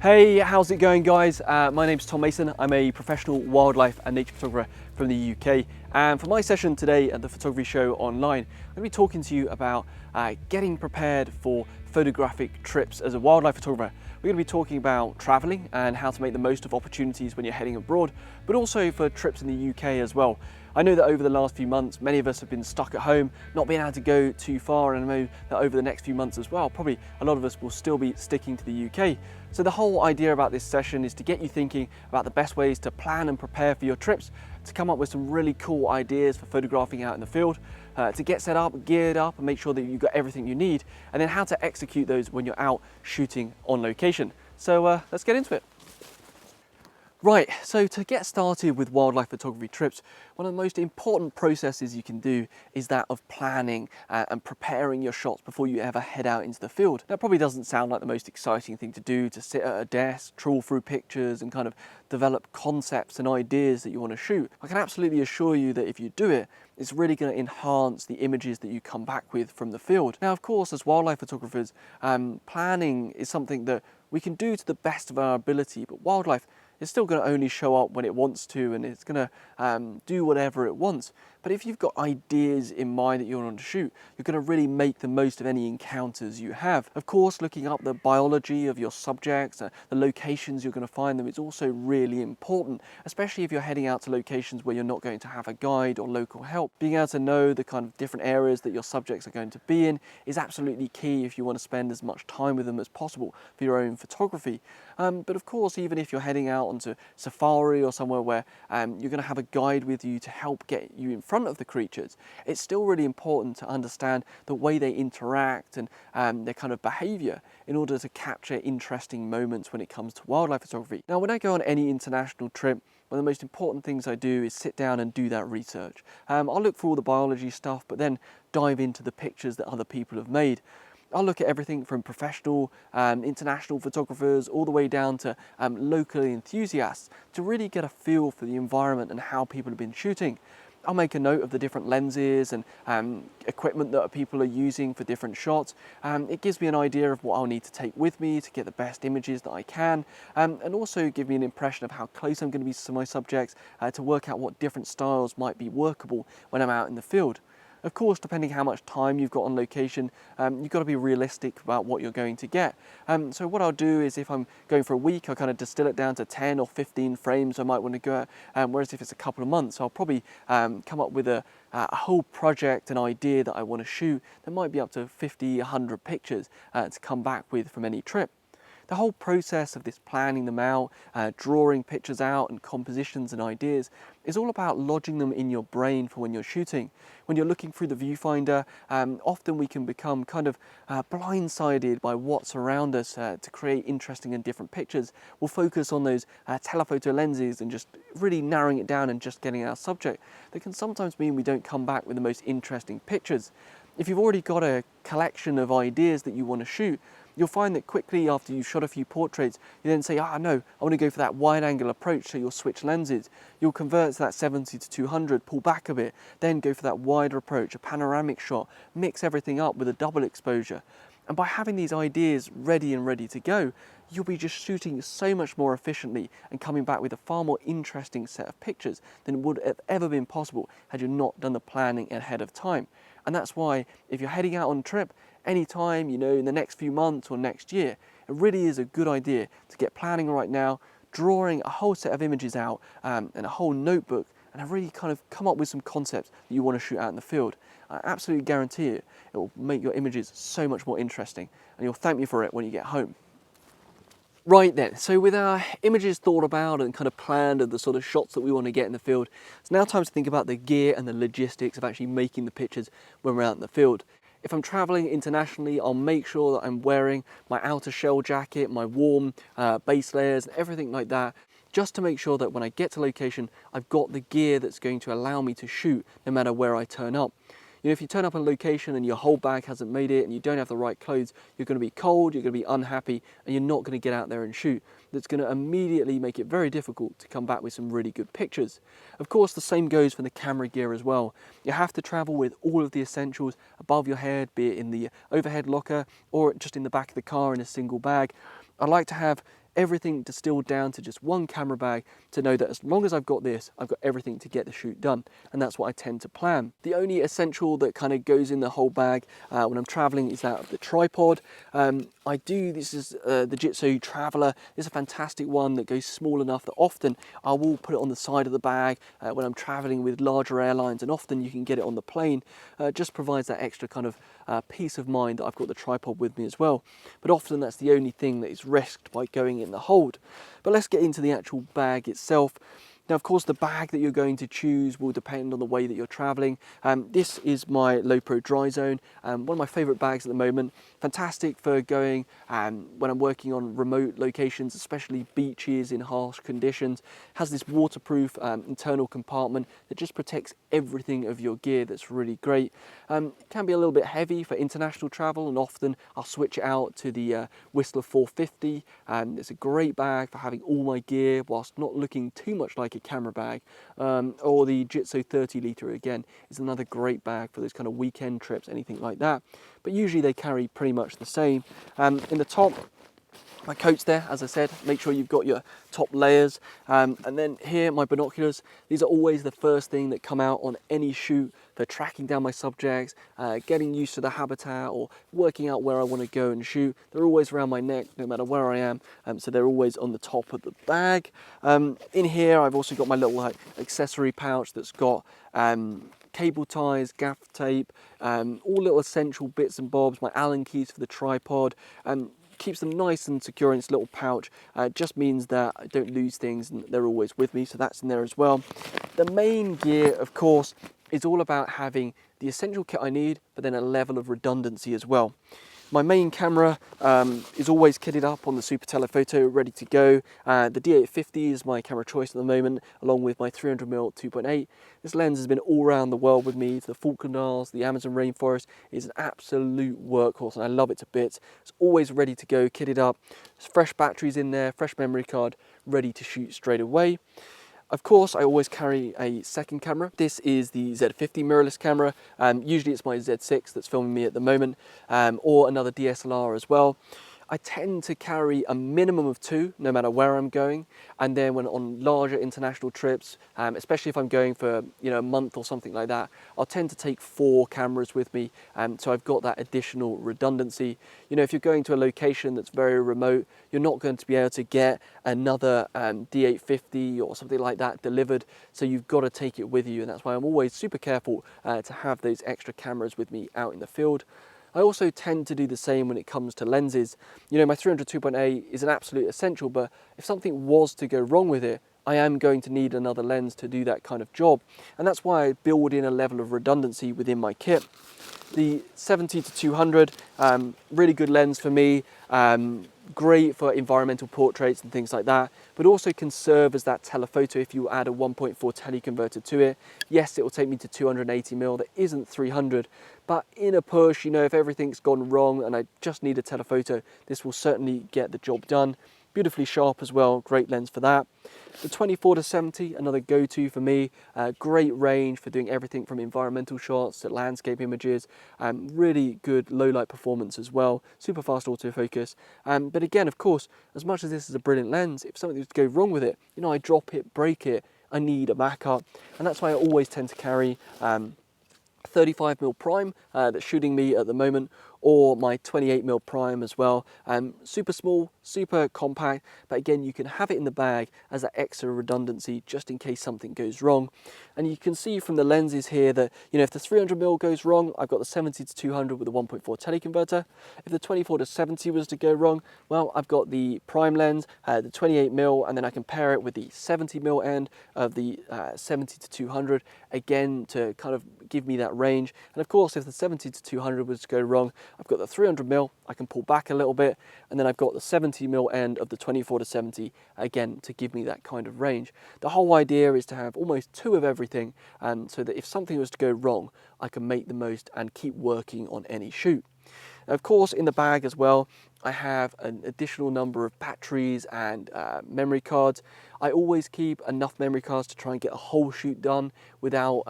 Hey, how's it going, guys? My name's Tom Mason. I'm a professional wildlife and nature photographer from the UK. And for my session today at the Photography Show Online, I'm going to be talking to you about getting prepared for photographic trips as a wildlife photographer. We're going to be talking about traveling and how to make the most of opportunities when you're heading abroad, but also for trips in the UK as well. I know that over the last few months, many of us have been stuck at home, not being able to go too far, and I know that over the next few months as well, probably a lot of us will still be sticking to the UK. So the whole idea about this session is to get you thinking about the best ways to plan and prepare for your trips, to come up with some really cool ideas for photographing out in the field, to get set up, geared up, and make sure that you've got everything you need, and then how to execute those when you're out shooting on location. So let's get into it. Right, so to get started with wildlife photography trips, one of the most important processes you can do is that of planning and preparing your shots before you ever head out into the field. That probably doesn't sound like the most exciting thing to do, to sit at a desk, trawl through pictures and kind of develop concepts and ideas that you want to shoot. I can absolutely assure you that if you do it, it's really going to enhance the images that you come back with from the field. Now, of course, as wildlife photographers, planning is something that we can do to the best of our ability, but wildlife is still going to only show up when it wants to, and it's going to do whatever it wants. But if you've got ideas in mind that you want to shoot, you're going to really make the most of any encounters you have. Of course, looking up the biology of your subjects, the locations you're going to find them, is also really important, especially if you're heading out to locations where you're not going to have a guide or local help. Being able to know the kind of different areas that your subjects are going to be in is absolutely key if you want to spend as much time with them as possible for your own photography. But of course, even if you're heading out onto safari or somewhere where you're going to have a guide with you to help get you in front of the creatures, it's still really important to understand the way they interact and their kind of behavior in order to capture interesting moments when it comes to wildlife photography. Now, when I go on any international trip, one of the most important things I do is sit down and do that research. I'll look for all the biology stuff, but then dive into the pictures that other people have made. I'll look at everything from professional, international photographers, all the way down to local enthusiasts to really get a feel for the environment and how people have been shooting. I'll make a note of the different lenses and equipment that people are using for different shots. It gives me an idea of what I'll need to take with me to get the best images that I can, and also give me an impression of how close I'm going to be to my subjects to work out what different styles might be workable when I'm out in the field. Of course, depending how much time you've got on location, you've got to be realistic about what you're going to get. So what I'll do is if I'm going for a week, I'll kind of distill it down to 10 or 15 frames I might want to go at, whereas if it's a couple of months, I'll probably come up with a whole project, an idea that I want to shoot that might be up to 50, 100 pictures to come back with from any trip. The whole process of this planning them out, drawing pictures out and compositions and ideas is all about lodging them in your brain for when you're shooting. When you're looking through the viewfinder, often we can become kind of blindsided by what's around us to create interesting and different pictures. We'll focus on those telephoto lenses and just really narrowing it down and just getting our subject. That can sometimes mean we don't come back with the most interesting pictures. If you've already got a collection of ideas that you want to shoot, you'll find that quickly after you've shot a few portraits, you then say, no, I want to go for that wide angle approach, so you'll switch lenses. You'll convert to that 70 to 200, pull back a bit, then go for that wider approach, a panoramic shot, mix everything up with a double exposure. And by having these ideas ready to go, you'll be just shooting so much more efficiently and coming back with a far more interesting set of pictures than would have ever been possible had you not done the planning ahead of time. And that's why if you're heading out on a trip, anytime, in the next few months or next year, it really is a good idea to get planning right now, drawing a whole set of images out and a whole notebook, and really kind of come up with some concepts that you want to shoot out in the field. I absolutely guarantee it will make your images so much more interesting, and you'll thank me for it when you get home. Right then, so with our images thought about and kind of planned and the sort of shots that we want to get in the field, it's now time to think about the gear and the logistics of actually making the pictures when we're out in the field. If I'm traveling internationally, I'll make sure that I'm wearing my outer shell jacket, my warm base layers, and everything like that, just to make sure that when I get to location, I've got the gear that's going to allow me to shoot no matter where I turn up. If you turn up on location and your whole bag hasn't made it and you don't have the right clothes, you're going to be cold, you're going to be unhappy, and you're not going to get out there and shoot. That's going to immediately make it very difficult to come back with some really good pictures. Of course, the same goes for the camera gear as well. You have to travel with all of the essentials above your head, be it in the overhead locker or just in the back of the car in a single bag. I like to have everything distilled down to just one camera bag to know that as long as I've got this, I've got everything to get the shoot done. And that's what I tend to plan. The only essential that kind of goes in the whole bag when I'm traveling is that of the tripod. This is the Jitso Traveler. It's a fantastic one that goes small enough that often I will put it on the side of the bag when I'm traveling with larger airlines, and often you can get it on the plane. Just provides that extra kind of peace of mind that I've got the tripod with me as well. But often that's the only thing that is risked by going in the hold. But let's get into the actual bag itself. Now, of course, the bag that you're going to choose will depend on the way that you're traveling. This is my Lowepro Dry Zone, one of my favorite bags at the moment. Fantastic for going when I'm working on remote locations, especially beaches in harsh conditions. Has this waterproof internal compartment that just protects everything of your gear. That's really great. It can be a little bit heavy for international travel, and often I'll switch it out to the Whistler 450. It's a great bag for having all my gear whilst not looking too much like a camera bag. Or the Jitso 30 litre again is another great bag for those kind of weekend trips, anything like that. But usually they carry pretty much the same. In the top, my coats there, as I said, make sure you've got your top layers. And then here, my binoculars. These are always the first thing that come out on any shoot for tracking down my subjects, getting used to the habitat, or working out where I want to go and shoot. They're always around my neck, no matter where I am. So they're always on the top of the bag. In here, I've also got my little accessory pouch that's got cable ties, gaff tape, all little essential bits and bobs, my Allen keys for the tripod. Keeps them nice and secure in its little pouch. Just means that I don't lose things and they're always with me, so that's in there as well. The main gear, of course, is all about having the essential kit I need, but then a level of redundancy as well. My main camera is always kitted up on the Super Telephoto, ready to go. The D850 is my camera choice at the moment, along with my 300mm 2.8. This lens has been all around the world with me, to the Falkland Isles, the Amazon rainforest. It's an absolute workhorse and I love it to bits. It's always ready to go, kitted up. There's fresh batteries in there, fresh memory card, ready to shoot straight away. Of course, I always carry a second camera. This is the Z50 mirrorless camera. Usually it's my Z6 that's filming me at the moment, or another DSLR as well. I tend to carry a minimum of 2, no matter where I'm going. And then when on larger international trips, especially if I'm going for a month or something like that, I'll tend to take 4 cameras with me. So I've got that additional redundancy. If you're going to a location that's very remote, you're not going to be able to get another D850 or something like that delivered. So you've got to take it with you. And that's why I'm always super careful to have those extra cameras with me out in the field. I also tend to do the same when it comes to lenses. My 300 2.8 is an absolute essential, but if something was to go wrong with it, I am going to need another lens to do that kind of job. And that's why I build in a level of redundancy within my kit. The 70-200, really good lens for me. Great for environmental portraits and things like that, but also can serve as that telephoto if you add a 1.4 teleconverter to it. Yes, it will take me to 280mm, that isn't 300, but in a push, if everything's gone wrong and I just need a telephoto, this will certainly get the job done. Beautifully sharp as well, great lens for that. The 24-70, another go-to for me. Great range for doing everything from environmental shots to landscape images. Really good low light performance as well. Super fast autofocus. But again, of course, as much as this is a brilliant lens, if something was to go wrong with it, I drop it, break it, I need a backup. And that's why I always tend to carry 35mm prime that's shooting me at the moment, or my 28mm prime as well. Super small, super compact, but again, you can have it in the bag as that extra redundancy just in case something goes wrong. And you can see from the lenses here that, if the 300mm goes wrong, I've got the 70-200 with a 1.4 teleconverter. If the 24-70 was to go wrong, well, I've got the prime lens, the 28mm, and then I can pair it with the 70mm end of the 70-200, again, to kind of give me that range. And of course, if the 70-200 was to go wrong, I've got the 300mm, I can pull back a little bit, and then I've got the 70mm end of the 24-70, again, to give me that kind of range. The whole idea is to have almost 2 of everything, so that if something was to go wrong, I can make the most and keep working on any shoot. Of course, in the bag as well, I have an additional number of batteries and memory cards. I always keep enough memory cards to try and get a whole shoot done without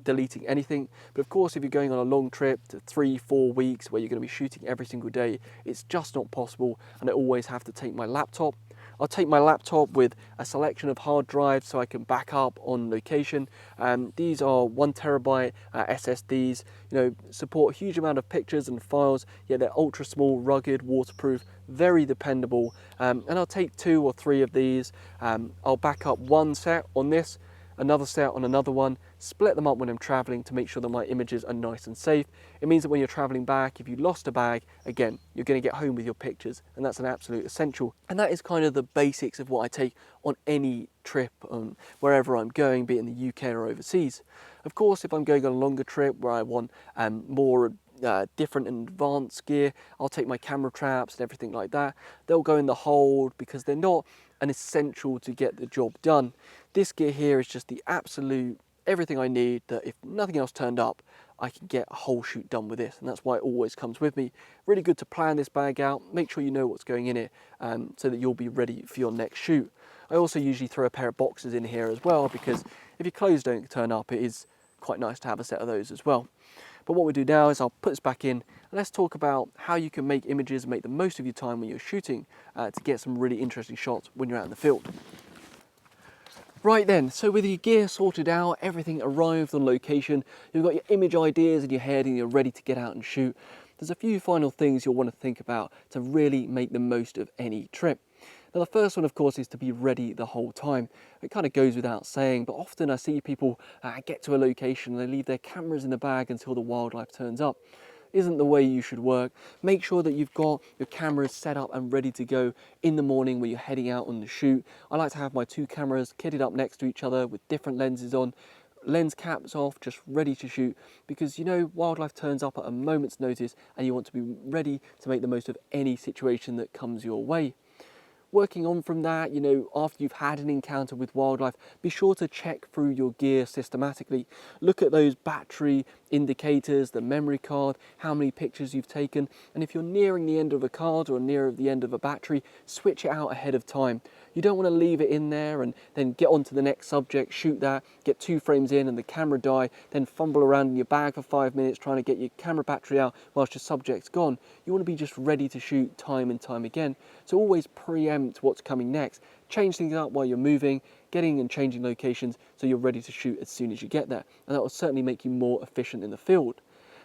deleting anything. But of course, if you're going on a long trip to 3-4 weeks where you're going to be shooting every single day, it's just not possible, and I always have to take my laptop. I'll take my laptop with a selection of hard drives so I can back up on location. These are 1 TB SSDs, support a huge amount of pictures and files, yet they're ultra small, rugged, waterproof, very dependable. And I'll take 2 or 3 of these. I'll back up one set on this, another set on another one, split them up when I'm traveling to make sure that my images are nice and safe. It means that when you're traveling back, if you lost a bag, again, you're going to get home with your pictures, and that's an absolute essential. And that is kind of the basics of what I take on any trip, wherever I'm going, be it in the UK or overseas. Of course, if I'm going on a longer trip where I want more different and advanced gear, I'll take my camera traps and everything like that. They'll go in the hold because they're not an essential to get the job done. This gear here is just the absolute everything I need, that if nothing else turned up, I can get a whole shoot done with this, and that's why it always comes with me. Really good to plan this bag out, make sure you know what's going in it, so that you'll be ready for your next shoot. I also usually throw a pair of boxes in here as well, because if your clothes don't turn up, it is quite nice to have a set of those as well. But what we do now is I'll put this back in, and let's talk about how you can make images and make the most of your time when you're shooting to get some really interesting shots when you're out in the field. Right then, so with your gear sorted out, everything arrived on location, you've got your image ideas in your head and you're ready to get out and shoot, there's a few final things you'll want to think about to really make the most of any trip. Now the first one, of course, is to be ready the whole time. It kind of goes without saying, but often I see people get to a location and they leave their cameras in the bag until the wildlife turns up. Isn't the way you should work. Make sure that you've got your cameras set up and ready to go in the morning when you're heading out on the shoot. I like to have my 2 cameras kitted up next to each other with different lenses on, lens caps off, just ready to shoot, because wildlife turns up at a moment's notice and you want to be ready to make the most of any situation that comes your way. Working on from that, after you've had an encounter with wildlife, be sure to check through your gear systematically. Look at those battery indicators, the memory card, how many pictures you've taken, and if you're nearing the end of a card or near the end of a battery, switch it out ahead of time. You don't want to leave it in there and then get on to the next subject, shoot that, get 2 frames in and the camera die, then fumble around in your bag for 5 minutes trying to get your camera battery out whilst your subject's gone. You want to be just ready to shoot time and time again. So always preempt what's coming next. Change things up while you're moving, getting and changing locations so you're ready to shoot as soon as you get there. And that will certainly make you more efficient in the field.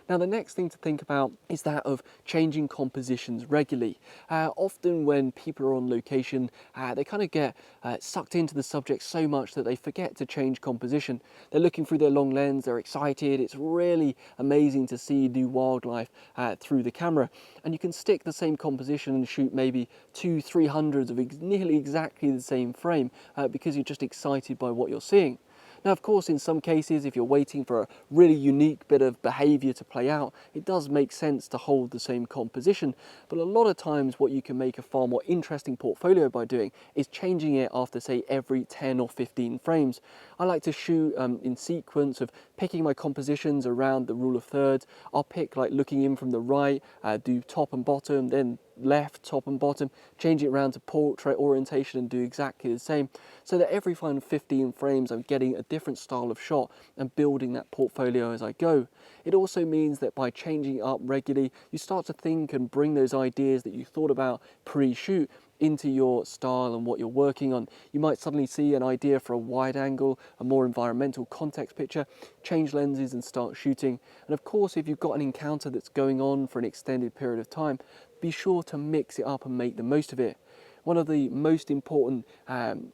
Now the next thing to think about is that of changing compositions regularly. Often when people are on location, they kind of get sucked into the subject so much that they forget to change composition. They're looking through their long lens, they're excited, it's really amazing to see new wildlife through the camera. And you can stick the same composition and shoot maybe 200-300 of nearly exactly the same frame because you're just excited by what you're seeing. Now, of course, in some cases, if you're waiting for a really unique bit of behavior to play out, it does make sense to hold the same composition. But a lot of times what you can make a far more interesting portfolio by doing is changing it after, say, every 10 or 15 frames. I like to shoot in sequence of picking my compositions around the rule of thirds. I'll pick like looking in from the right, do top and bottom, then left, top and bottom, change it around to portrait orientation and do exactly the same, so that every 15 frames I'm getting a different style of shot and building that portfolio as I go. It also means that by changing it up regularly, you start to think and bring those ideas that you thought about pre-shoot into your style and what you're working on. You might suddenly see an idea for a wide angle, a more environmental context picture, change lenses and start shooting. And of course, if you've got an encounter that's going on for an extended period of time, be sure to mix it up and make the most of it. One of the most important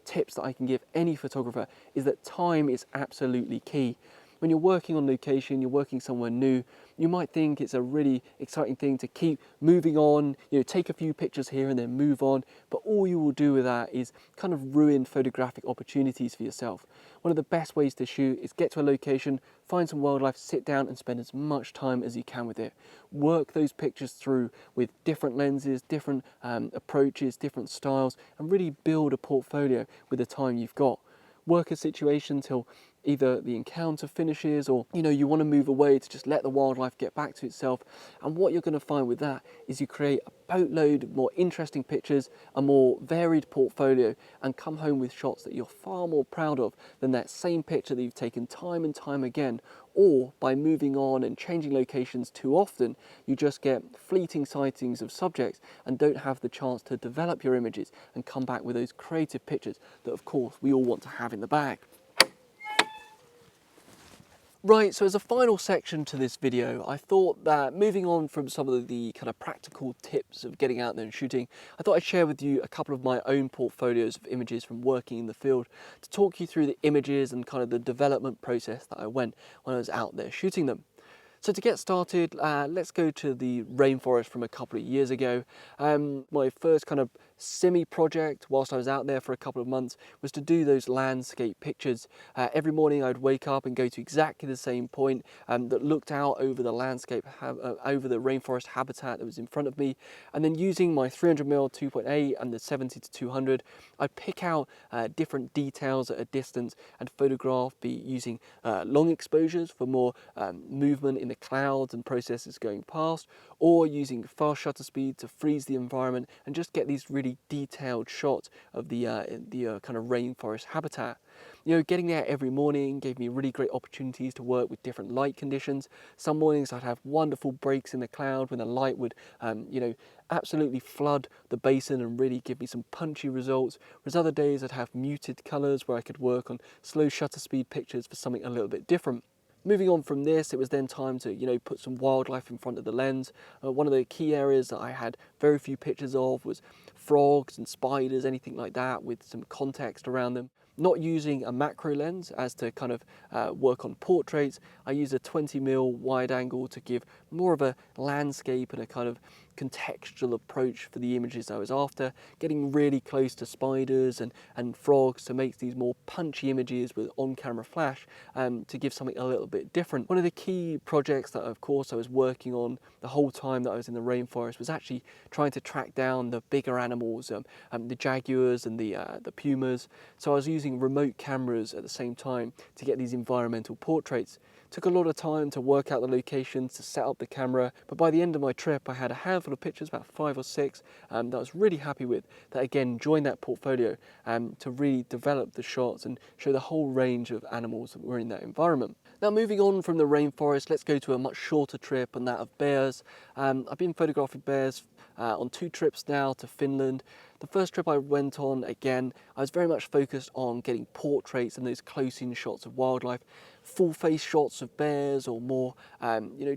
tips that I can give any photographer is that time is absolutely key. When you're working on location, you're working somewhere new, you might think it's a really exciting thing to keep moving on, take a few pictures here and then move on, but all you will do with that is kind of ruin photographic opportunities for yourself. One of the best ways to shoot is get to a location, find some wildlife, sit down and spend as much time as you can with it. Work those pictures through with different lenses, different approaches, different styles, and really build a portfolio with the time you've got. Work a situation till either the encounter finishes, or you want to move away to just let the wildlife get back to itself. And what you're going to find with that is you create a boatload more interesting pictures, a more varied portfolio, and come home with shots that you're far more proud of than that same picture that you've taken time and time again. Or by moving on and changing locations too often, you just get fleeting sightings of subjects and don't have the chance to develop your images and come back with those creative pictures that of course we all want to have in the bag. Right, so as a final section to this video, I thought that moving on from some of the kind of practical tips of getting out there and shooting, I thought I'd share with you a couple of my own portfolios of images from working in the field to talk you through the images and kind of the development process that I went when I was out there shooting them. So to get started, let's go to the rainforest from a couple of years ago. My first kind of semi-project whilst I was out there for a couple of months was to do those landscape pictures. Every morning I'd wake up and go to exactly the same point that looked out over the landscape, over the rainforest habitat that was in front of me, and then using my 300mm 2.8 and the 70-200, I'd pick out different details at a distance and photograph, using long exposures for more movement in the clouds and processes going past, or using fast shutter speed to freeze the environment and just get these really detailed shots of the kind of rainforest habitat. Getting there every morning gave me really great opportunities to work with different light conditions. Some mornings I'd have wonderful breaks in the cloud when the light would, absolutely flood the basin and really give me some punchy results. Whereas other days I'd have muted colors where I could work on slow shutter speed pictures for something a little bit different. Moving on from this, it was then time to, put some wildlife in front of the lens. One of the key areas that I had very few pictures of was frogs and spiders, anything like that, with some context around them. Not using a macro lens as to kind of work on portraits, I used a 20mm wide angle to give more of a landscape and a kind of contextual approach for the images I was after, getting really close to spiders and frogs to make these more punchy images with on-camera flash, to give something a little bit different. One of the key projects that of course I was working on the whole time that I was in the rainforest was actually trying to track down the bigger animals, the jaguars and the pumas. So I was using remote cameras at the same time to get these environmental portraits. Took a lot of time to work out the locations, to set up the camera, but by the end of my trip I had a handful of pictures, about 5 or 6, that I was really happy with, that again joined that portfolio to really develop the shots and show the whole range of animals that were in that environment. Now moving on from the rainforest, let's go to a much shorter trip, and that of bears. I've been photographing bears on 2 trips now to Finland. The first trip I went on, again, I was very much focused on getting portraits and those close-in shots of wildlife, full-face shots of bears, or more,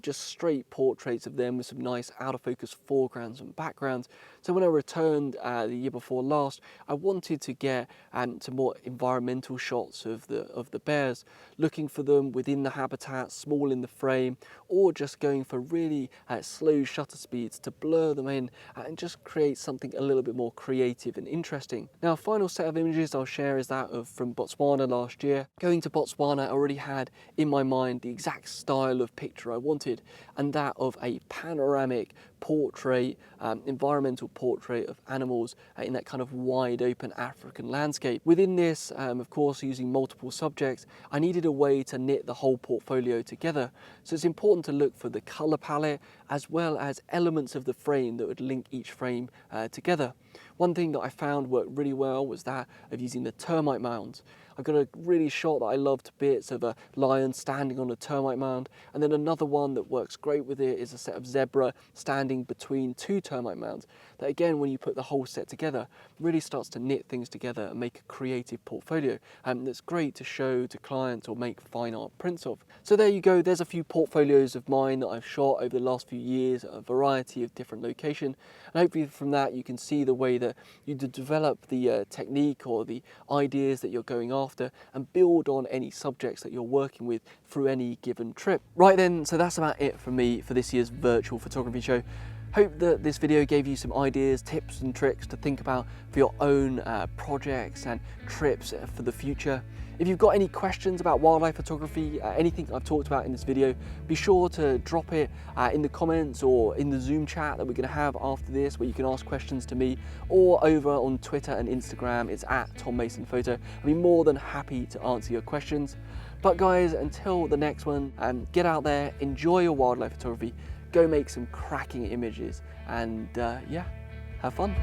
just straight portraits of them with some nice out-of-focus foregrounds and backgrounds. So when I returned the year before last, I wanted to get some more environmental shots of the bears, looking for them within the habitat, small in the frame, or just going for really slow shutter speeds to blur them in and just create something a little bit more creative and interesting. Now, a final set of images I'll share is that from Botswana last year. Going to Botswana, I already had in my mind the exact style of picture I wanted, and that of a panoramic portrait, environmental portrait of animals in that kind of wide open African landscape. Within this, of course, using multiple subjects, I needed a way to knit the whole portfolio together. So it's important to look for the color palette as well as elements of the frame that would link each frame together. One thing that I found worked really well was that of using the termite mounds. I've got a really shot that I love to bits of a lion standing on a termite mound, and then another one that works great with it is a set of zebra standing between 2 termite mounds. That again, when you put the whole set together, really starts to knit things together and make a creative portfolio that's great to show to clients or make fine art prints of. So there you go, there's a few portfolios of mine that I've shot over the last few years at a variety of different locations, and hopefully from that you can see the way that you develop the technique or the ideas that you're going after and build on any subjects that you're working with through any given trip. Right then, so that's about it from me for this year's virtual photography show. Hope that this video gave you some ideas, tips and tricks to think about for your own projects and trips for the future. If you've got any questions about wildlife photography, anything I've talked about in this video, be sure to drop it in the comments or in the Zoom chat that we're going to have after this, where you can ask questions to me, or over on Twitter and Instagram. It's @TomMasonPhoto. I'll be more than happy to answer your questions. But guys, until the next one, get out there, enjoy your wildlife photography, go make some cracking images, and yeah, have fun.